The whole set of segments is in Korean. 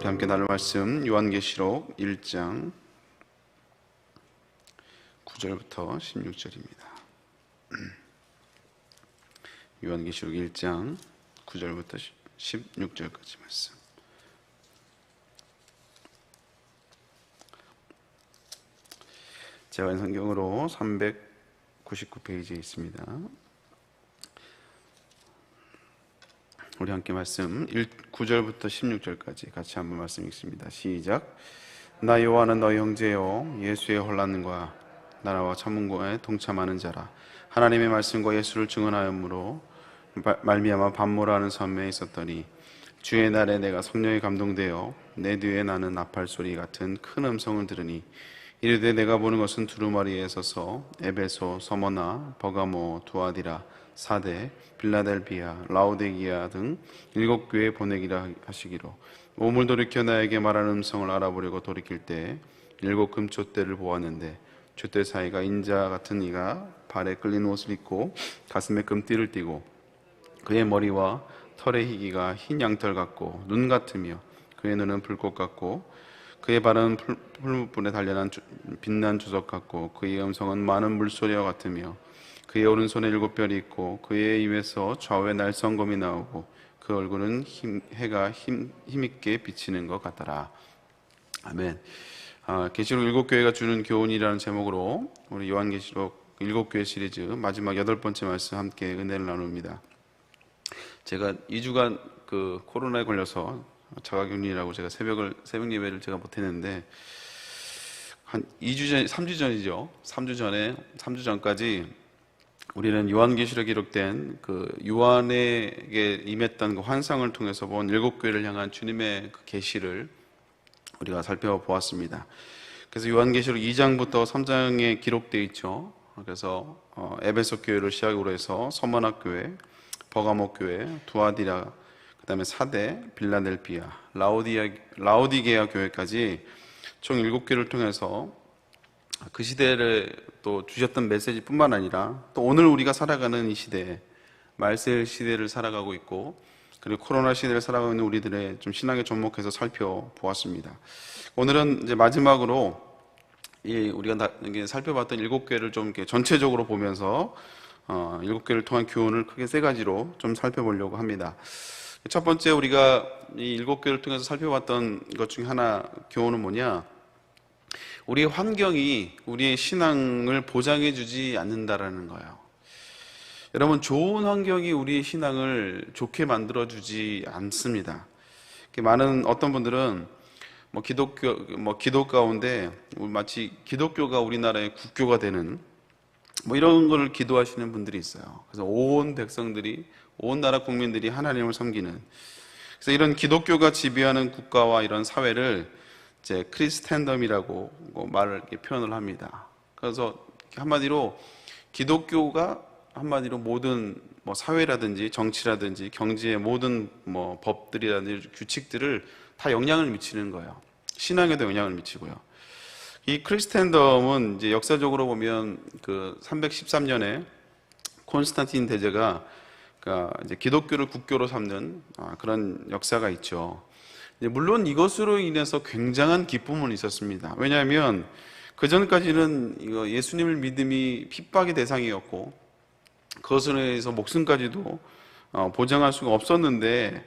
우리 함께 나눌 말씀 요한계시록 1장 9절부터 16절입니다. 요한계시록 1장 9절부터 16절까지 말씀. 제가 성경으로 399페이지에 있습니다. 우리 함께 말씀 9절부터 16절까지 같이 한번 말씀 읽습니다. 시작. 나 요한은 너희 형제요 예수의 혼란과 나라와 천문고에 동참하는 자라. 하나님의 말씀과 예수를 증언하였으므로 말미암아 반모라는 섬에 있었더니 주의 날에 내가 성령에 감동되어 내 뒤에 나는 나팔 소리 같은 큰 음성을 들으니 이르되 내가 보는 것은 두루마리에 서서 에베소, 서머나, 버가모, 두아디라, 사대, 빌라델비아, 라오디게아 등 7교회에 보내기라 하시기로 몸을 돌이켜 나에게 말하는 음성을 알아보려고 돌이킬 때 7 금촛대를 보았는데 촛대 사이가 인자 같은 이가 발에 끌린 옷을 입고 가슴에 금띠를 띠고 그의 머리와 털의 희기가 흰 양털 같고 눈 같으며 그의 눈은 불꽃 같고 그의 발은 풀무불에 단련한 빛난 주석 같고 그의 음성은 많은 물소리와 같으며 그의 오른손에 7별이 있고 그의 입에서 좌우에 날성검이 나오고 그 얼굴은 해가 힘있게 비치는 것 같더라. 아멘. 계시록 7교회가 주는 교훈이라는 제목으로 우리 요한계시록 7교회 시리즈 마지막 8번째 말씀 함께 은혜를 나눕니다. 제가 2주간 그 코로나에 걸려서 자가격리라고 제가 새벽 예배를 제가 못했는데 한 2주 전, 3주 전이죠. 3주 전까지 우리는 요한계시록에 기록된 그 요한에게 임했던 그 환상을 통해서 본 7교회를 향한 주님의 그 계시를 우리가 살펴보았습니다. 그래서 요한계시록 2장부터 3장에 기록되어 있죠. 그래서 에베소 교회를 시작으로 해서 서머나 교회, 버가모 교회, 두아디라, 그 다음에 사대, 빌라델비아, 라오디게아 교회까지 총 7교회를 통해서 그 시대를 또 주셨던 메시지뿐만 아니라 또 오늘 우리가 살아가는 이 시대, 말세 시대를 살아가고 있고 그리고 코로나 시대를 살아가고 있는 우리들의 좀 신앙에 접목해서 살펴보았습니다. 오늘은 이제 마지막으로 우리가 살펴봤던 7교회를 좀 이렇게 전체적으로 보면서 7교회를 통한 교훈을 크게 3가지로 좀 살펴보려고 합니다. 첫 번째 우리가 이 7교회를 통해서 살펴봤던 것 중에 하나 교훈은 뭐냐? 우리의 환경이 우리의 신앙을 보장해 주지 않는다라는 거예요. 여러분, 좋은 환경이 우리의 신앙을 좋게 만들어 주지 않습니다. 많은 어떤 분들은 기독 가운데 마치 기독교가 우리나라의 국교가 되는 이런 걸 기도하시는 분들이 있어요. 그래서 온 백성들이, 온 나라 국민들이 하나님을 섬기는, 그래서 이런 기독교가 지배하는 국가와 이런 사회를 이제 크리스텐덤이라고 말을 이렇게 표현을 합니다. 그래서 한마디로 기독교가 한마디로 모든 사회라든지 정치라든지 경제의 모든 법들이라든지 규칙들을 다 영향을 미치는 거예요. 신앙에도 영향을 미치고요. 이 크리스텐덤은 이제 역사적으로 보면 그 313년에 콘스탄틴 대제가 이제 기독교를 국교로 삼는 그런 역사가 있죠. 물론 이것으로 인해서 굉장한 기쁨은 있었습니다. 왜냐하면 그 전까지는 예수님을 믿음이 핍박의 대상이었고 그것으로 인해서 목숨까지도 보장할 수가 없었는데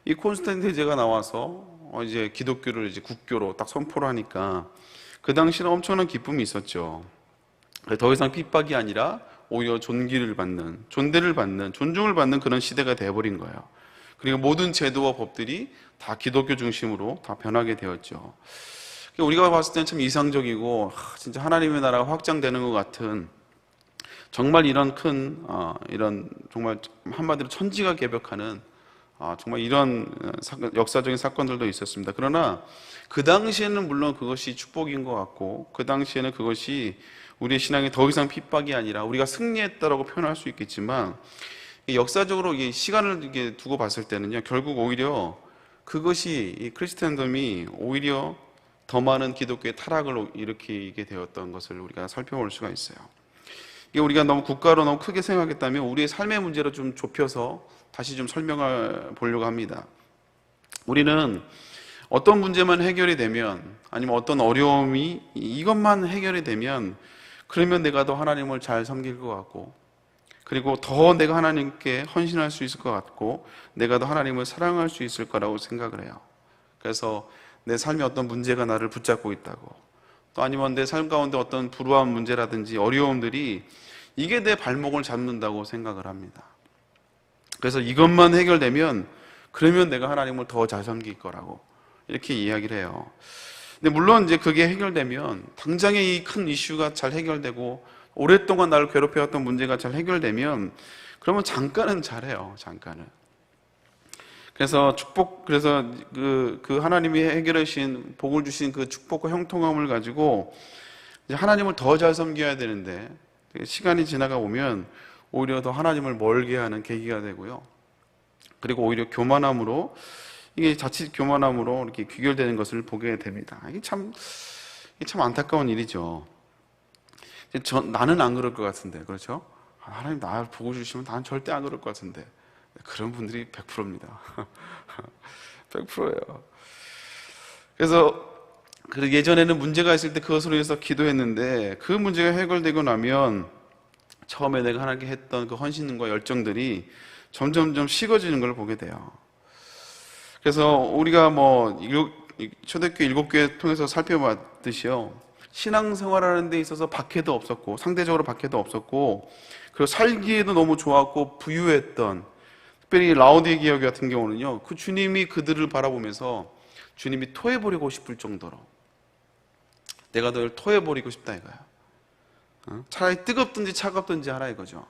이 콘스탄틴 대제가 나와서 이제 기독교를 이제 국교로 딱 선포를 하니까 그 당시는 엄청난 기쁨이 있었죠. 더 이상 핍박이 아니라 오히려 존대를 받는, 존중을 받는 그런 시대가 되어버린 거예요. 그리고 모든 제도와 법들이 다 기독교 중심으로 다 변하게 되었죠. 우리가 봤을 때는 참 이상적이고 진짜 하나님의 나라가 확장되는 것 같은 정말 이런 이런 정말 한마디로 천지가 개벽하는 정말 이런 역사적인 사건들도 있었습니다. 그러나 그 당시에는 물론 그것이 축복인 것 같고 그 당시에는 그것이 우리의 신앙이 더 이상 핍박이 아니라 우리가 승리했다라고 표현할 수 있겠지만 역사적으로 시간을 두고 봤을 때는요, 결국 오히려 그것이 이 크리스텐덤이 오히려 더 많은 기독교의 타락을 일으키게 되었던 것을 우리가 살펴볼 수가 있어요. 우리가 너무 국가로 너무 크게 생각했다면 우리의 삶의 문제로 좀 좁혀서 다시 좀 설명해 보려고 합니다. 우리는 어떤 문제만 해결이 되면, 아니면 어떤 어려움이 이것만 해결이 되면, 그러면 내가 더 하나님을 잘 섬길 것 같고, 그리고 더 내가 하나님께 헌신할 수 있을 것 같고, 내가 더 하나님을 사랑할 수 있을 거라고 생각을 해요. 그래서 내 삶에 어떤 문제가 나를 붙잡고 있다고, 또 아니면 내 삶 가운데 어떤 불우한 문제라든지 어려움들이 이게 내 발목을 잡는다고 생각을 합니다. 그래서 이것만 해결되면, 그러면 내가 하나님을 더 잘 섬길 거라고 이렇게 이야기를 해요. 근데 물론 이제 그게 해결되면, 당장에 이 큰 이슈가 잘 해결되고 오랫동안 나를 괴롭혀왔던 문제가 잘 해결되면, 그러면 잠깐은 잘해요. 잠깐은. 그래서 그래서 그 하나님이 해결해 주신, 복을 주신 그 축복과 형통함을 가지고 이제 하나님을 더 잘 섬겨야 되는데, 시간이 지나가 보면 오히려 더 하나님을 멀게 하는 계기가 되고요. 그리고 오히려 이게 자칫 교만함으로 이렇게 귀결되는 것을 보게 됩니다. 이게 참 안타까운 일이죠. 나는 안 그럴 것 같은데, 그렇죠? 하나님 나를 보고 주시면 나는 절대 안 그럴 것 같은데. 그런 분들이 100%입니다. 100%예요. 그래서 예전에는 문제가 있을 때 그것으로 인해서 기도했는데, 그 문제가 해결되고 나면 처음에 내가 하나님께 했던 그 헌신과 열정들이 점점점 식어지는 걸 보게 돼요. 그래서 우리가 초대교회 7교회 통해서 살펴봤듯이요, 신앙생활하는 데 있어서 박해도 없었고, 상대적으로 박해도 없었고, 그리고 살기에도 너무 좋았고 부유했던, 특별히 라오디게아 교회 같은 경우는요, 그 주님이 그들을 바라보면서 주님이 토해버리고 싶을 정도로, 내가 너를 토해버리고 싶다 이거야. 차라리 뜨겁든지 차갑든지 하라 이거죠.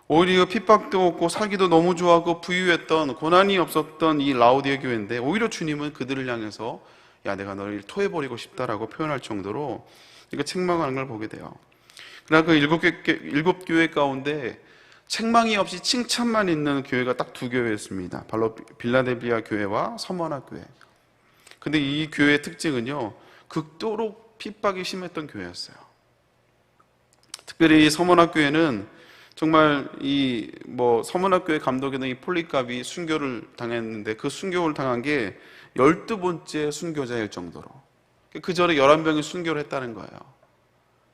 오히려 핍박도 없고 살기도 너무 좋아하고 부유했던, 고난이 없었던 이 라오디게 교회인데, 오히려 주님은 그들을 향해서 야, 내가 너를 토해버리고 싶다라고 표현할 정도로 이거 책망하는 걸 보게 돼요. 그러나 그 7교회 가운데 책망이 없이 칭찬만 있는 교회가 딱 2교회였습니다. 바로 빌라델비아 교회와 서머나 교회. 근데 이 교회의 특징은요, 극도로 핍박이 심했던 교회였어요. 특별히 서머나 교회는 정말 서머나 교회 감독이던 이 폴리갑이 순교를 당했는데, 그 순교를 당한 게 12번째 순교자일 정도로, 그 전에 11명이 순교를 했다는 거예요.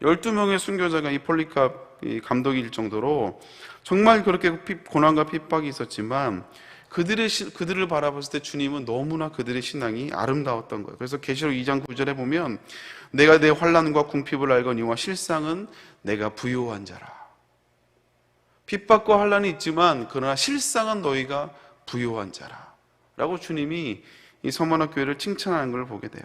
12명의 순교자가 이 폴리갑 감독일 정도로 정말 그렇게 고난과 핍박이 있었지만, 그들을 바라봤을 때 주님은 너무나 그들의 신앙이 아름다웠던 거예요. 그래서 계시록 2장 9절에 보면, 내가 내 환난과 궁핍을 알거니와 실상은 내가 부요한 자라. 핍박과 환난이 있지만 그러나 실상은 너희가 부요한 자라 라고 주님이 이 서머나 교회를 칭찬하는 걸 보게 돼요.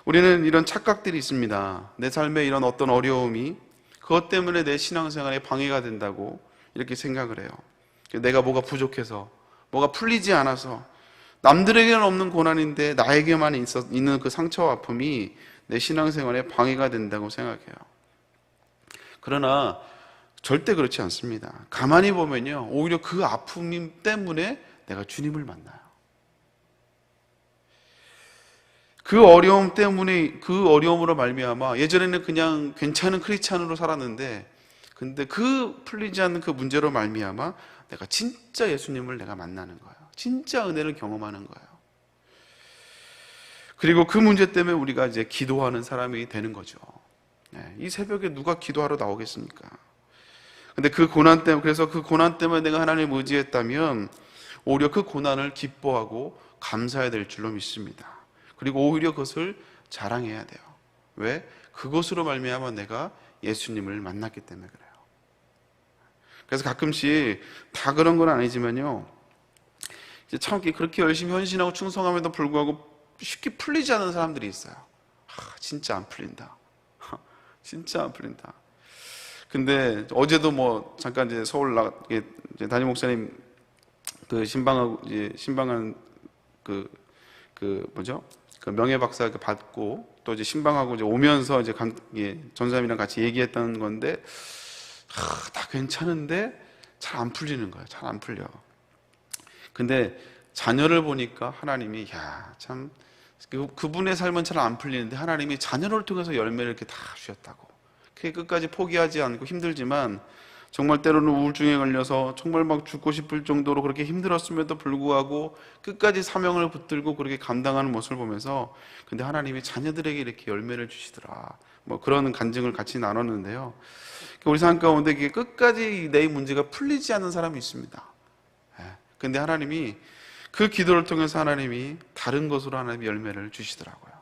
우리는 이런 착각들이 있습니다. 내 삶에 이런 어떤 어려움이 그것 때문에 내 신앙생활에 방해가 된다고 이렇게 생각을 해요. 내가 뭐가 부족해서, 뭐가 풀리지 않아서, 남들에게는 없는 고난인데 나에게만 있는 그 상처와 아픔이 내 신앙생활에 방해가 된다고 생각해요. 그러나 절대 그렇지 않습니다. 가만히 보면요, 오히려 그 아픔 때문에 내가 주님을 만나요. 그 어려움 때문에, 그 어려움으로 말미암아 예전에는 그냥 괜찮은 크리스찬으로 살았는데, 근데 그 풀리지 않는 그 문제로 말미암아 내가 진짜 예수님을 내가 만나는 거예요. 진짜 은혜를 경험하는 거예요. 그리고 그 문제 때문에 우리가 이제 기도하는 사람이 되는 거죠. 이 새벽에 누가 기도하러 나오겠습니까? 근데 그래서 그 고난 때문에 내가 하나님을 의지했다면 오히려 그 고난을 기뻐하고 감사해야 될 줄로 믿습니다. 그리고 오히려 그것을 자랑해야 돼요. 왜? 그것으로 말미암아 내가 예수님을 만났기 때문에 그래요. 그래서 가끔씩 다 그런 건 아니지만요, 참 그렇게 열심히 헌신하고 충성함에도 불구하고 쉽게 풀리지 않는 사람들이 있어요. 진짜 안 풀린다. 진짜 안 풀린다. 근데 어제도 잠깐 이제 서울 이제 담임 목사님 신방한 명예박사 받고 또 이제 신방하고 이제 오면서 이제 전사님이랑 같이 얘기했던 건데, 다 괜찮은데 잘 안 풀리는 거예요. 잘 안 풀려. 근데 자녀를 보니까 하나님이 참 그분의 삶은 잘 안 풀리는데 하나님이 자녀를 통해서 열매를 이렇게 다 주셨다고. 그게 끝까지 포기하지 않고 힘들지만 정말 때로는 우울증에 걸려서 정말 막 죽고 싶을 정도로 그렇게 힘들었음에도 불구하고 끝까지 사명을 붙들고 그렇게 감당하는 모습을 보면서 근데 하나님이 자녀들에게 이렇게 열매를 주시더라. 뭐 그런 간증을 같이 나눴는데요. 우리 삶 가운데 이게 끝까지 내 문제가 풀리지 않는 사람이 있습니다. 근데 하나님이 그 기도를 통해서 하나님이 다른 것으로 하나님이 열매를 주시더라고요.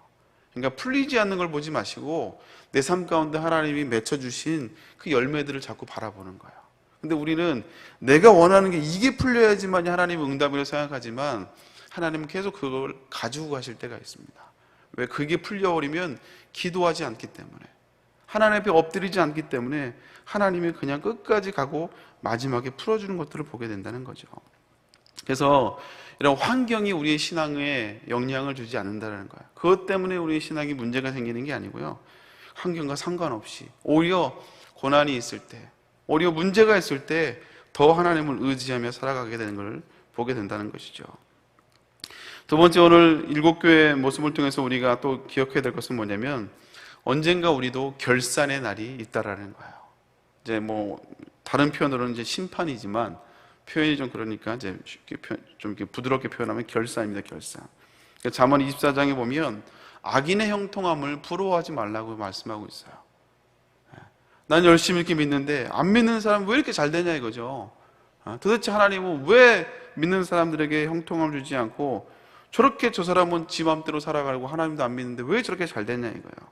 그러니까 풀리지 않는 걸 보지 마시고 내 삶 가운데 하나님이 맺혀주신 그 열매들을 자꾸 바라보는 거예요. 근데 우리는 내가 원하는 게 이게 풀려야지만 하나님의 응답이라고 생각하지만 하나님은 계속 그걸 가지고 가실 때가 있습니다. 왜? 그게 풀려버리면 기도하지 않기 때문에, 하나님 앞에 엎드리지 않기 때문에 하나님이 그냥 끝까지 가고 마지막에 풀어주는 것들을 보게 된다는 거죠. 그래서 이런 환경이 우리의 신앙에 영향을 주지 않는다는 거예요. 그것 때문에 우리의 신앙이 문제가 생기는 게 아니고요. 환경과 상관없이 오히려 고난이 있을 때, 오히려 문제가 있을 때 더 하나님을 의지하며 살아가게 되는 걸 보게 된다는 것이죠. 두 번째, 오늘 일곱 교회의 모습을 통해서 우리가 또 기억해야 될 것은 뭐냐면 언젠가 우리도 결산의 날이 있다라는 거예요. 이제 뭐 다른 표현으로는 이제 심판이지만 표현이 좀 그러니까 이제 좀 이렇게 부드럽게 표현하면 결산입니다. 결산. 잠언 24장에 보면 악인의 형통함을 부러워하지 말라고 말씀하고 있어요. 난 열심히 이렇게 믿는데 안 믿는 사람은 왜 이렇게 잘 되냐 이거죠. 도대체 하나님은 왜 믿는 사람들에게 형통함을 주지 않고 저렇게 저 사람은 지 맘대로 살아가고 하나님도 안 믿는데 왜 저렇게 잘 되냐 이거예요.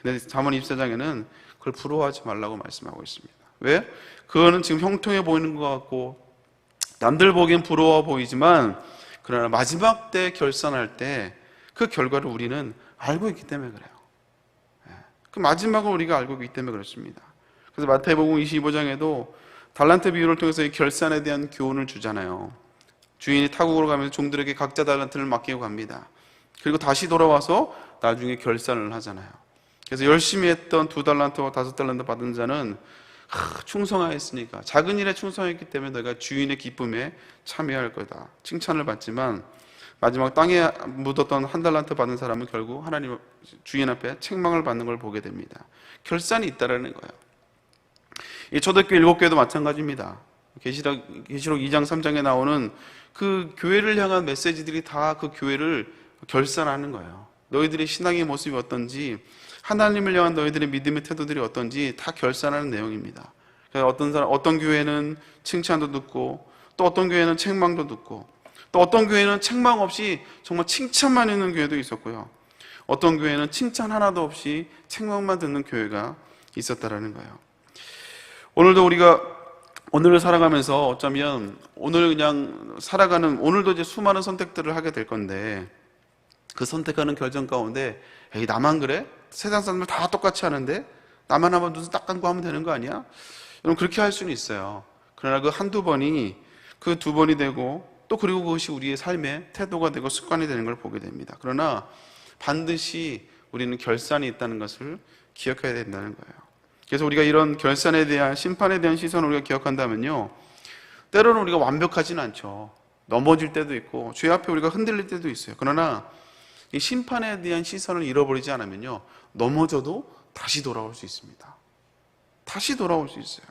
근데 잠언 24장에는 그걸 부러워하지 말라고 말씀하고 있습니다. 왜? 그거는 지금 형통해 보이는 것 같고 남들 보기엔 부러워 보이지만 그러나 마지막 때 결산할 때 그 결과를 우리는 알고 있기 때문에 그래요. 그 마지막을 우리가 알고 있기 때문에 그렇습니다. 그래서 마태복음 25장에도 달란트 비유를 통해서 이 결산에 대한 교훈을 주잖아요. 주인이 타국으로 가면서 종들에게 각자 달란트를 맡기고 갑니다. 그리고 다시 돌아와서 나중에 결산을 하잖아요. 그래서 열심히 했던 2달란트와 5달란트 받은 자는 충성하였으니까, 작은 일에 충성했기 때문에 너희가 주인의 기쁨에 참여할 거다, 칭찬을 받지만 마지막 땅에 묻었던 1달란트 받은 사람은 결국 하나님 주인 앞에 책망을 받는 걸 보게 됩니다. 결산이 있다라는 거예요. 이 초대교회 7교회도 마찬가지입니다. 계시록 2장 3장에 나오는 그 교회를 향한 메시지들이 다 그 교회를 결산하는 거예요. 너희들의 신앙의 모습이 어떤지, 하나님을 향한 너희들의 믿음의 태도들이 어떤지 다 결산하는 내용입니다. 그래서 어떤 교회는 칭찬도 듣고, 또 어떤 교회는 책망도 듣고, 또 어떤 교회는 책망 없이 정말 칭찬만 있는 교회도 있었고요. 어떤 교회는 칭찬 하나도 없이 책망만 듣는 교회가 있었다라는 거예요. 오늘도 우리가 오늘을 살아가면서 어쩌면 오늘 그냥 살아가는, 오늘도 이제 수많은 선택들을 하게 될 건데 그 선택하는 결정 가운데 에이 나만 그래? 세상 사람들 다 똑같이 하는데 나만 한번 눈 딱 감고 하면 되는 거 아니야? 여러분 그렇게 할 수는 있어요. 그러나 그 한두 번이 그 두 번이 되고 또 그리고 그것이 우리의 삶의 태도가 되고 습관이 되는 걸 보게 됩니다. 그러나 반드시 우리는 결산이 있다는 것을 기억해야 된다는 거예요. 그래서 우리가 이런 결산에 대한, 심판에 대한 시선을 우리가 기억한다면요, 때로는 우리가 완벽하진 않죠. 넘어질 때도 있고 죄 앞에 우리가 흔들릴 때도 있어요. 그러나 이 심판에 대한 시선을 잃어버리지 않으면요, 넘어져도 다시 돌아올 수 있습니다. 다시 돌아올 수 있어요.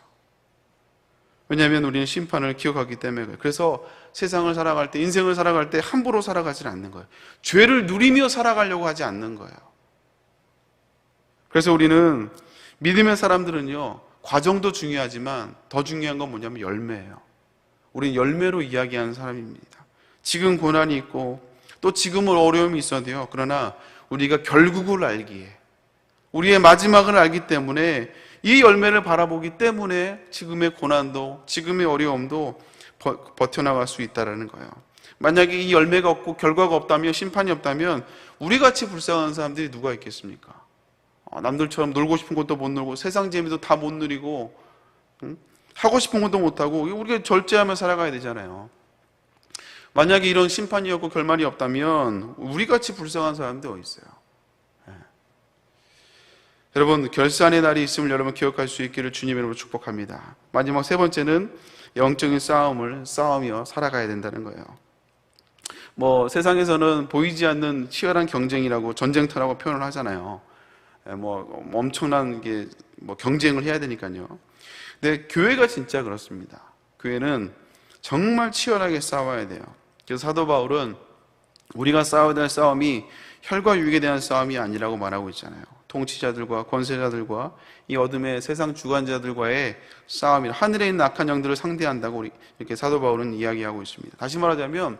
왜냐하면 우리는 심판을 기억하기 때문에 그래요. 그래서 세상을 살아갈 때, 인생을 살아갈 때 함부로 살아가지는 않는 거예요. 죄를 누리며 살아가려고 하지 않는 거예요. 그래서 우리는 믿음의 사람들은요, 과정도 중요하지만 더 중요한 건 뭐냐면 열매예요. 우리는 열매로 이야기하는 사람입니다. 지금 고난이 있고 또 지금은 어려움이 있어도요, 그러나 우리가 결국을 알기에, 우리의 마지막을 알기 때문에 이 열매를 바라보기 때문에 지금의 고난도, 지금의 어려움도 버텨나갈 수 있다는 거예요. 만약에 이 열매가 없고 결과가 없다면, 심판이 없다면 우리같이 불쌍한 사람들이 누가 있겠습니까? 남들처럼 놀고 싶은 것도 못 놀고 세상 재미도 다 못 누리고 하고 싶은 것도 못하고 우리가 절제하며 살아가야 되잖아요. 만약에 이런 심판이 없고 결말이 없다면 우리같이 불쌍한 사람들이 어디 있어요? 여러분, 결산의 날이 있음을 여러분 기억할 수 있기를 주님의 이름으로 축복합니다. 마지막 세 번째는 영적인 싸움을 싸우며 살아가야 된다는 거예요. 뭐 세상에서는 보이지 않는 치열한 경쟁이라고, 전쟁터라고 표현을 하잖아요. 뭐 엄청난 게 뭐 경쟁을 해야 되니까요. 근데 교회가 진짜 그렇습니다. 교회는 정말 치열하게 싸워야 돼요. 그래서 사도 바울은 우리가 싸워야 될 싸움이 혈과 육에 대한 싸움이 아니라고 말하고 있잖아요. 통치자들과 권세자들과 이 어둠의 세상 주관자들과의 싸움이라, 하늘에 있는 악한 영들을 상대한다고 이렇게 사도 바울은 이야기하고 있습니다. 다시 말하자면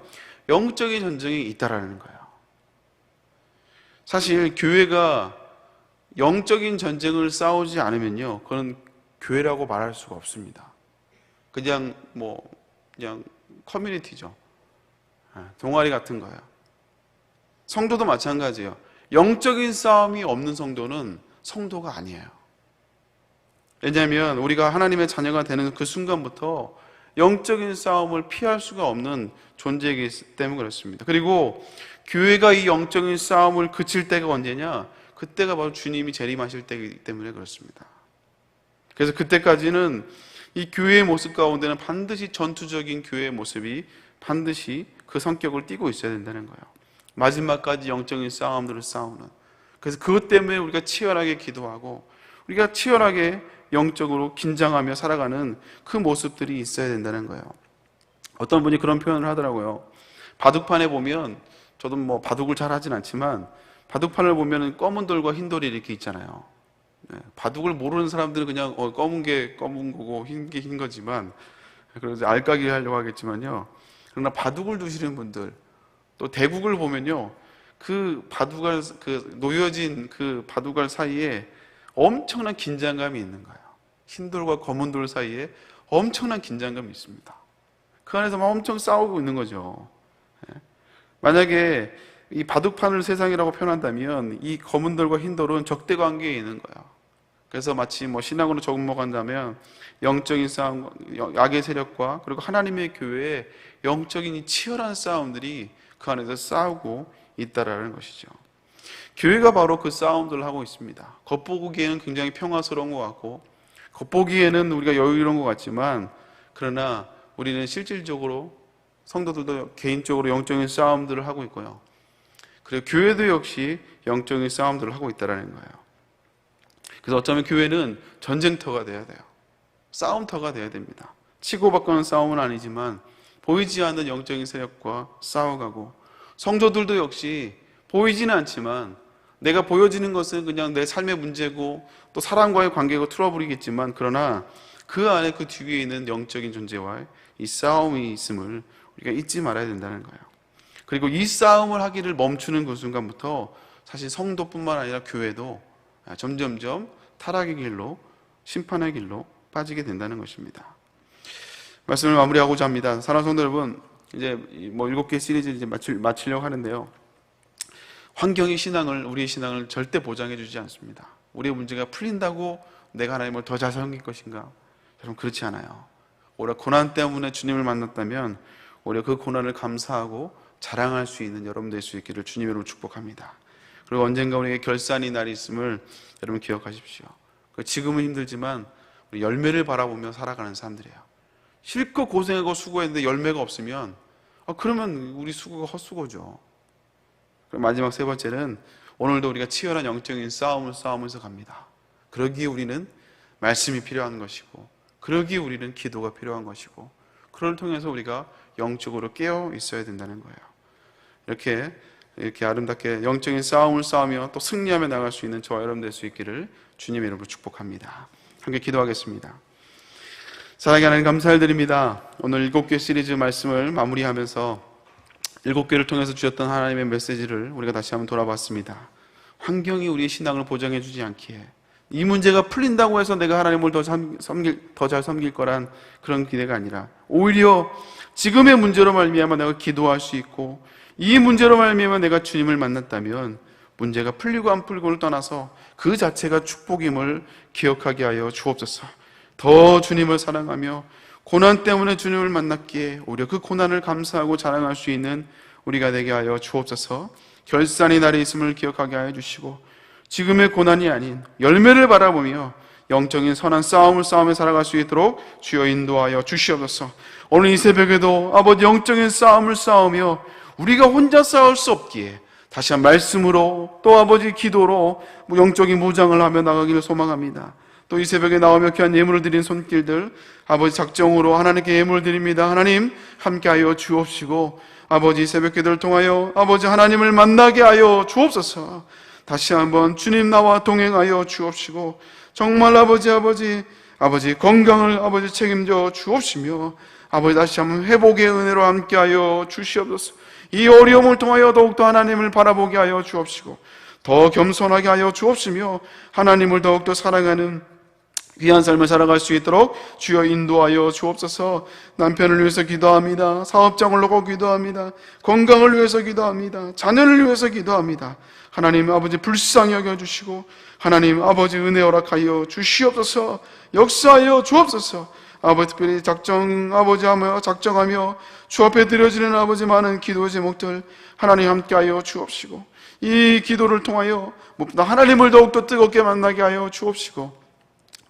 영적인 전쟁이 있다라는 거예요. 사실 교회가 영적인 전쟁을 싸우지 않으면요, 그건 교회라고 말할 수가 없습니다. 그냥 커뮤니티죠. 동아리 같은 거예요. 성도도 마찬가지예요. 영적인 싸움이 없는 성도는 성도가 아니에요. 왜냐하면 우리가 하나님의 자녀가 되는 그 순간부터 영적인 싸움을 피할 수가 없는 존재이기 때문에 그렇습니다. 그리고 교회가 이 영적인 싸움을 그칠 때가 언제냐? 그때가 바로 주님이 재림하실 때이기 때문에 그렇습니다. 그래서 그때까지는 이 교회의 모습 가운데는 반드시 전투적인 교회의 모습이 반드시 그 성격을 띠고 있어야 된다는 거예요. 마지막까지 영적인 싸움들을 싸우는. 그래서 그것 때문에 우리가 치열하게 기도하고 우리가 치열하게 영적으로 긴장하며 살아가는 그 모습들이 있어야 된다는 거예요. 어떤 분이 그런 표현을 하더라고요. 바둑판에 보면, 저도 바둑을 잘 하진 않지만 바둑판을 보면 검은 돌과 흰 돌이 이렇게 있잖아요. 바둑을 모르는 사람들은 그냥 검은 게 검은 거고 흰 게 흰 거지만, 그래서 알까기 하려고 하겠지만요. 그러나 바둑을 두시는 분들, 또 대국을 보면요, 그 바둑알, 그 놓여진 그 바둑알 사이에 엄청난 긴장감이 있는 거예요. 흰 돌과 검은 돌 사이에 엄청난 긴장감이 있습니다. 그 안에서 막 엄청 싸우고 있는 거죠. 만약에 이 바둑판을 세상이라고 표현한다면 이 검은 돌과 흰 돌은 적대 관계에 있는 거예요. 그래서 마치 신학으로 접목한다면 영적인 싸움, 악의 세력과 그리고 하나님의 교회의 영적인 이 치열한 싸움들이 그 안에서 싸우고 있다라는 것이죠. 교회가 바로 그 싸움들을 하고 있습니다. 겉보기에는 굉장히 평화스러운 것 같고, 겉보기에는 우리가 여유로운 것 같지만, 그러나 우리는 실질적으로 성도들도 개인적으로 영적인 싸움들을 하고 있고요. 그리고 교회도 역시 영적인 싸움들을 하고 있다는 거예요. 그래서 어쩌면 교회는 전쟁터가 돼야 돼요. 싸움터가 돼야 됩니다. 치고받고는 싸움은 아니지만 보이지 않는 영적인 세력과 싸워가고, 성도들도 역시 보이지는 않지만 내가 보여지는 것은 그냥 내 삶의 문제고 또 사람과의 관계고 트러블이겠지만, 그러나 그 안에 그 뒤에 있는 영적인 존재와의 이 싸움이 있음을 우리가 잊지 말아야 된다는 거예요. 그리고 이 싸움을 하기를 멈추는 그 순간부터 사실 성도뿐만 아니라 교회도 점점점 타락의 길로, 심판의 길로 빠지게 된다는 것입니다. 말씀을 마무리하고자 합니다. 사랑하는 성도 여러분, 이제 7개 시리즈 이제 마치려고 하는데요. 환경이 우리의 신앙을 절대 보장해 주지 않습니다. 우리의 문제가 풀린다고 내가 하나님을 더 잘 섬길 것인가? 여러분, 그렇지 않아요. 오히려 고난 때문에 주님을 만났다면 오히려 그 고난을 감사하고 자랑할 수 있는 여러분 될 수 있기를 주님으로 축복합니다. 그리고 언젠가 우리에게 결산의 날이 있음을 여러분 기억하십시오. 지금은 힘들지만 우리 열매를 바라보며 살아가는 사람들이에요. 실컷 고생하고 수고했는데 열매가 없으면 그러면 우리 수고가 헛수고죠. 그리고 마지막 세 번째는 오늘도 우리가 치열한 영적인 싸움을 싸우면서 갑니다. 그러기에 우리는 말씀이 필요한 것이고, 그러기에 우리는 기도가 필요한 것이고, 그걸 통해서 우리가 영적으로 깨어 있어야 된다는 거예요. 이렇게 아름답게 영적인 싸움을 싸우며 또 승리하며 나갈 수 있는 저와 여러분 될 수 있기를 주님의 이름으로 축복합니다. 함께 기도하겠습니다. 사랑하는 하나님, 감사를 드립니다. 오늘 7개 시리즈 말씀을 마무리하면서 7개를 통해서 주셨던 하나님의 메시지를 우리가 다시 한번 돌아봤습니다. 환경이 우리의 신앙을 보장해 주지 않기에, 이 문제가 풀린다고 해서 내가 하나님을 더 잘 섬길 거란 그런 기대가 아니라, 오히려 지금의 문제로 말미암아 내가 기도할 수 있고, 이 문제로 말미암아 내가 주님을 만났다면 문제가 풀리고 안 풀리고를 떠나서 그 자체가 축복임을 기억하게 하여 주옵소서. 더 주님을 사랑하며 고난 때문에 주님을 만났기에 오히려 그 고난을 감사하고 자랑할 수 있는 우리가 되게 하여 주옵소서. 결산의 날이 있음을 기억하게 하여 주시고, 지금의 고난이 아닌 열매를 바라보며 영적인 선한 싸움을 싸우며 살아갈 수 있도록 주여 인도하여 주시옵소서. 오늘 이 새벽에도 아버지 영적인 싸움을 싸우며 우리가 혼자 싸울 수 없기에 다시 한 말씀으로 또 아버지 기도로 영적인 무장을 하며 나가기를 소망합니다. 또 이 새벽에 나오며 귀한 예물을 드린 손길들 아버지 작정으로 하나님께 예물을 드립니다. 하나님 함께하여 주옵시고 아버지 새벽 기도를 통하여 아버지 하나님을 만나게 하여 주옵소서. 다시 한번 주님 나와 동행하여 주옵시고 정말 아버지 건강을 아버지 책임져 주옵시며 아버지 다시 한번 회복의 은혜로 함께하여 주시옵소서. 이 어려움을 통하여 더욱더 하나님을 바라보게 하여 주옵시고 더 겸손하게 하여 주옵시며 하나님을 더욱더 사랑하는 귀한 삶을 살아갈 수 있도록 주여 인도하여 주옵소서. 남편을 위해서 기도합니다. 사업장을 놓고 기도합니다. 건강을 위해서 기도합니다. 자녀를 위해서 기도합니다. 하나님 아버지 불쌍히 여겨주시고 하나님 아버지 은혜 허락하여 주시옵소서. 역사하여 주옵소서. 아버지 특별히 작정하며 주 앞에 드려지는 아버지 많은 기도 제목들 하나님 함께하여 주옵시고 이 기도를 통하여 무엇보다 하나님을 더욱더 뜨겁게 만나게 하여 주옵시고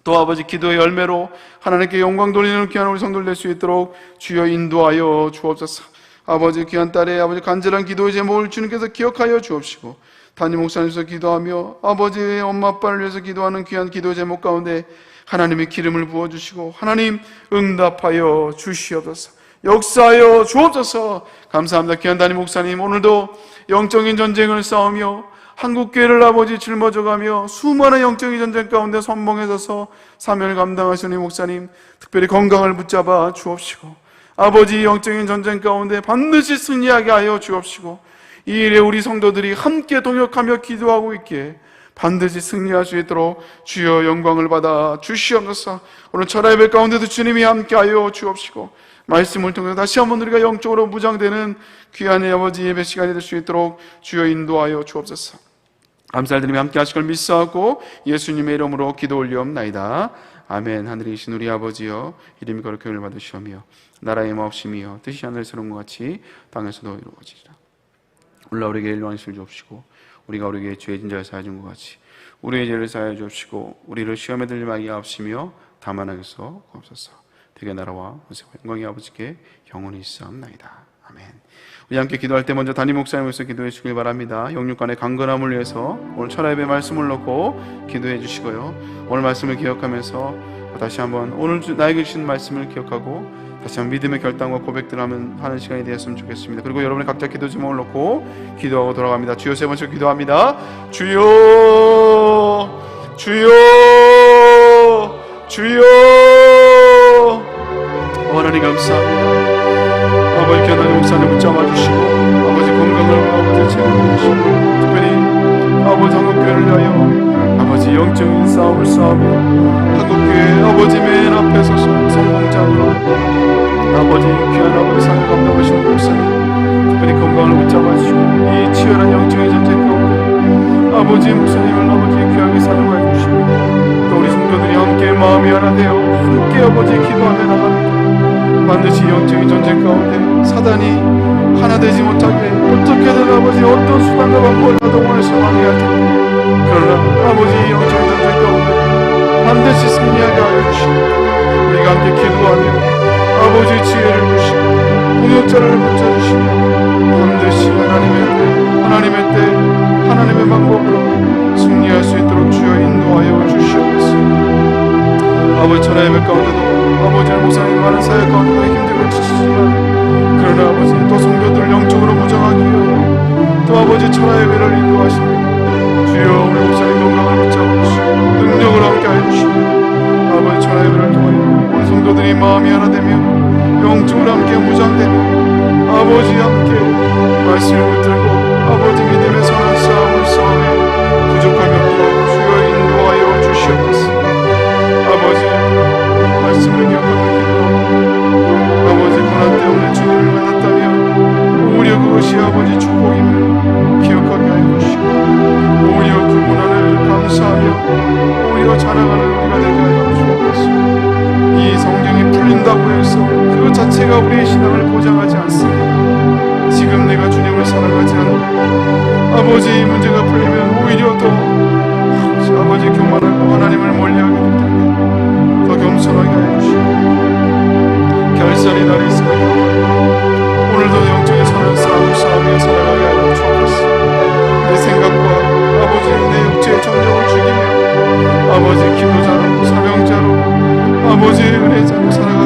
또 아버지 기도의 열매로 하나님께 영광 돌리는 귀한 우리 성도들 될 수 있도록 주여 인도하여 주옵소서. 아버지 귀한 딸의 아버지 간절한 기도의 제목을 주님께서 기억하여 주옵시고 담임 목사님께서 기도하며 아버지의 엄마 아빠를 위해서 기도하는 귀한 기도의 제목 가운데 하나님의 기름을 부어주시고 하나님 응답하여 주시옵소서. 역사하여 주옵소서. 감사합니다. 귀한 담임 목사님 오늘도 영적인 전쟁을 싸우며 한국교회를 아버지 짊어져가며 수많은 영적인 전쟁 가운데 선봉에 서서 사명을 감당하시는 목사님 특별히 건강을 붙잡아 주옵시고 아버지 영적인 전쟁 가운데 반드시 승리하게 하여 주옵시고 이 일에 우리 성도들이 함께 동역하며 기도하고 있기에 반드시 승리할 수 있도록 주여 영광을 받아 주시옵소서. 오늘 철야 예배 가운데도 주님이 함께하여 주옵시고 말씀을 통해 다시 한번 우리가 영적으로 무장되는 귀한 아버지 예배 시간이 될 수 있도록 주여 인도하여 주옵소서. 감사드리며 함께 하실 걸 믿사하고 예수님의 이름으로 기도 올리옵나이다. 아멘. 하늘에 계신 우리 아버지여 이름이 거룩히 여김을 받으시오며 나라의 마옵시며 뜻이 하늘에서 이룬 것 같이 땅에서도 이루어지리라. 올라 우리에게 일용하실 주옵시고 우리가 우리에게 죄의 진자를 사하여 준 것 같이 우리의 죄를 사하여 주옵시고 우리를 시험에 들지 말게 하옵시며 다만 악에서 구하옵소서. 되게 나라와 권세와 영광이 아버지께 영원히 있사옵나이다. 아멘. 우리 함께 기도할 때 먼저 담임 목사님께서 기도해 주시길 바랍니다. 영육간의 강건함을 위해서 오늘 철야 예배 말씀을 놓고 기도해 주시고요. 오늘 말씀을 기억하면서 다시 한번 오늘 나에게 주신 말씀을 기억하고 다시 한번 믿음의 결단과 고백들을 하는 시간이 되었으면 좋겠습니다. 그리고 여러분의 각자 기도 제목을 놓고 기도하고 돌아갑니다. 주여 세 번째 기도합니다. 주여 주여 주여. 하나님 감사합니다. 아버지 귀한 목사님 붙잡아 주시고 아버지 건강을 아버지 책임져 주시고 특별히 아버지 한국교회를 위하여 아버지 영적인 싸움을 싸우며 한국교회 아버지 맨 앞에 서서 성공장으로 아버지 귀한 아버지 상을 감당하시는 목사님 특별히 건강을 붙잡아 주시고 이 치열한 영적인 전쟁 가운데 아버지 목사님을 아버지 귀하게 사용하여 주시고 또 우리 성도들이 함께 마음이 하나 되어 함께 아버지 기도하며 나갑니다. 반드시 영적인 전쟁 가운데 사단이 하나 되지 못하게 어떻게든 아버지 어떤 수단과 방법을 동원해서 방해할 텐데 그러나 아버지 영적인 전쟁 가운데 반드시 승리하게 하여 주시고 우리가 함께 기도하며 아버지 지혜를 주시고 동역자를 붙여주시고 반드시 하나님의 때 하나님의 방법으로 승리할 수 있도록 주여 인도하여 주시옵소서. 아버지 천하 예배 가운데도 아버지 목사님 많은 사역 가운데 힘들고 지치지만 그러나 아버지 또 성도들 영적으로 무장하기 위하여 또 아버지 천하 예배를 인도하십니다. 주여 우리 목사님 건강을 붙잡으시고 능력을 함께 해주시고 아버지 천하 예배를 통하여 우리 성도들이 마음이 하나 되며 영적으로 함께 무장되며 아버지 함께 말씀을 붙들고 아버지 믿음의 선한 싸움을 싸우며 부족함이 없도록 주여 인도하여 주시옵소서. 아버지 말씀을 기억하고 기도하고 아버지 고난 때문에 주님을 만났다면 오히려 그것이 아버지 축복임을 기억하게 하여 주시고 오히려 그 고난을 감사하며 오히려 자랑하는 우리가 되게 하여 주옵소서. 이 성경이 풀린다고 해서 그 자체가 우리의 신앙을 보장하지 않습니다. 지금 내가 주님을 사랑하지 않고 아버지 이 문제가 풀리면 오히려 더 아버지 교만하고 하나님을 멀리하게 될 텐데 더 겸손하게 하여 주시고 결산이 날이 있으며 오늘도 영적인 선한 싸움을 싸우며 살아가게 하여 주옵소서. 내 생각과 아버지 내 육체의 정욕을 죽이며 아버지 기도 잘하고 아버지 은혜 잡고 살아가는